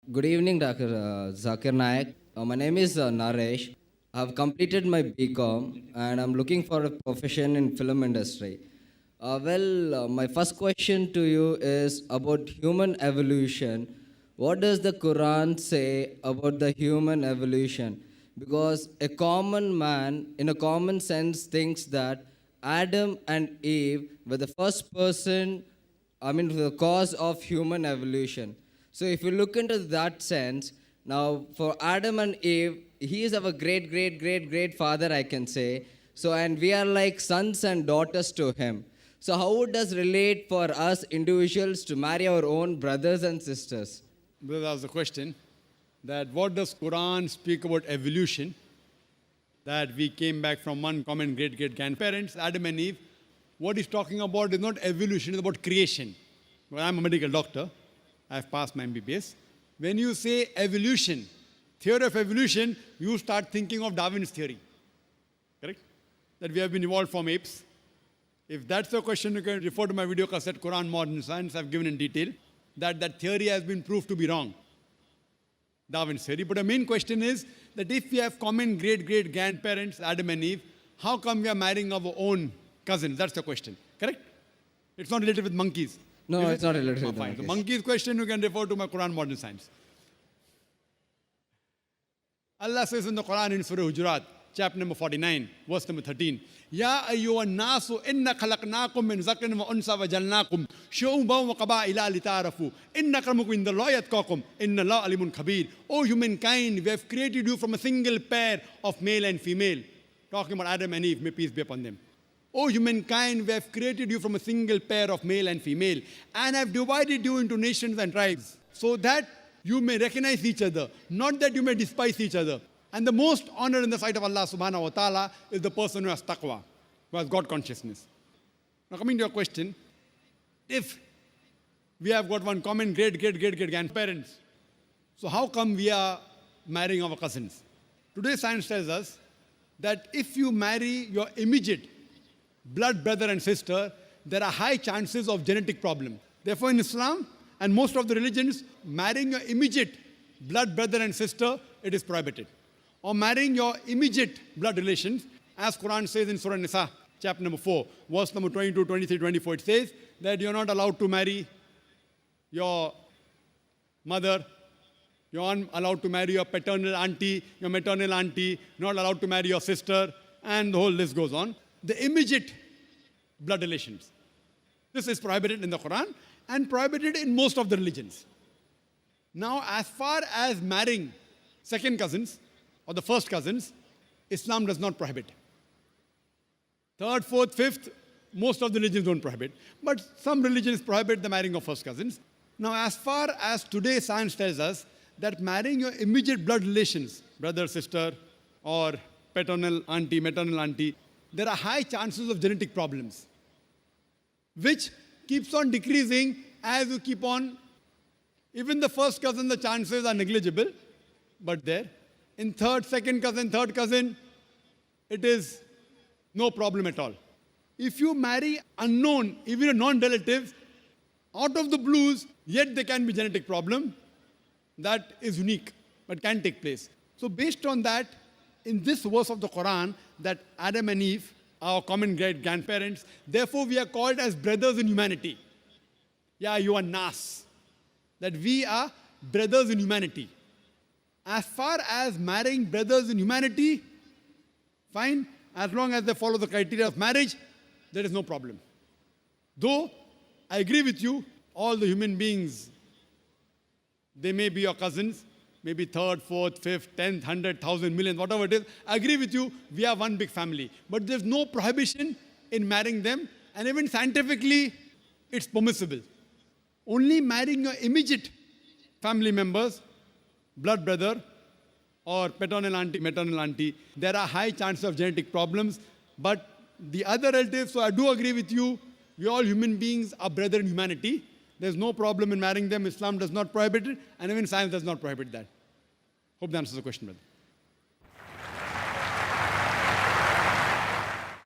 Good evening, Dr. Zakir Naik. My name is Naresh. I've completed my BCom and I'm looking for a profession in film industry. My first question to you is about human evolution. What does the Quran say about the human evolution? Because a common man, in a common sense, thinks that Adam and Eve were the first person, the cause of human evolution. So if you look into that sense, now for Adam and Eve, he is our great, great, great, great father, I can say. So, and we are like sons and daughters to him. So how would this relate for us individuals to marry our own brothers and sisters? Brother asked the question that what does Quran speak about evolution? That we came back from one common great grandparents, Adam and Eve. What he's talking about is not evolution, it's about creation. Well, I'm a medical doctor. I've passed my MBBS. When you say evolution, theory of evolution, you start thinking of Darwin's theory. Correct? That we have been evolved from apes. If that's the question, you can refer to my video cassette, Quran Modern Science. I've given in detail that theory has been proved to be wrong. Darwin's theory. But the main question is that if we have common great grandparents, Adam and Eve, how come we are marrying our own cousins? That's the question. Correct? It's not related with monkeys. No, it's not related Oh, with the fine. The monkeys. monkeys question, you can refer to my Quran Modern Science. Allah says in the Quran in Surah Hujurat, chapter number 49, verse number 13, Ya ayyuhan nasu inna khalaqnakum min zakarin wa unsa wa jalnakum shu'uban wa qaba'ila lita'arafu inna akramakum indallahi atqakum inna Allaha alimun khabir. O humankind, we have created you from a single pair of male and female. Talking about Adam and Eve, may peace be upon them. O humankind, we have created you from a single pair of male and female, and have divided you into nations and tribes, so that you may recognize each other, not that you may despise each other. And the most honored in the sight of Allah subhanahu wa ta'ala is the person who has taqwa, who has God consciousness. Now coming to your question, if we have got one common great grandparents, so how come we are marrying our cousins? Today's science tells us that if you marry your immediate blood brother and sister, there are high chances of genetic problem. Therefore, in Islam and most of the religions, marrying your immediate blood brother and sister, it is prohibited. Or marrying your immediate blood relations, as Quran says in Surah Nisa, chapter number 4, verse number 22, 23, 24, it says that you're not allowed to marry your mother, you're not allowed to marry your paternal auntie, your maternal auntie, not allowed to marry your sister, and the whole list goes on. The immediate blood relations. This is prohibited in the Quran and prohibited in most of the religions. Now, as far as marrying second cousins or the first cousins, Islam does not prohibit. Third, fourth, fifth, most of the religions don't prohibit. But some religions prohibit the marrying of first cousins. Now, as far as today science tells us that marrying your immediate blood relations, brother, sister, or paternal auntie, maternal auntie, there are high chances of genetic problems, which keeps on decreasing as you keep on. Even the first cousin, the chances are negligible, but there. In third, second cousin, third cousin, it is no problem at all. If you marry unknown, even a non-relative, out of the blues, yet there can be genetic problem, that is unique, but can take place. So based on that, in this verse of the Quran, that Adam and Eve, our common great grandparents, therefore we are called as brothers in humanity. Yeah, you are Nas. That we are brothers in humanity. As far as marrying brothers in humanity, fine, as long as they follow the criteria of marriage, there is no problem. Though, I agree with you, all the human beings, they may be your cousins, maybe third, fourth, fifth, 10th, 100, 1,000, million, whatever it is. I agree with you, we are one big family. But there's no prohibition in marrying them, and even scientifically, it's permissible. Only marrying your immediate family members, blood brother, or paternal auntie, maternal auntie, there are high chances of genetic problems. But the other relatives, so I do agree with you, we all human beings are brother in humanity. There's no problem in marrying them. Islam does not prohibit it, and even science does not prohibit that. Hope that answers the question, brother.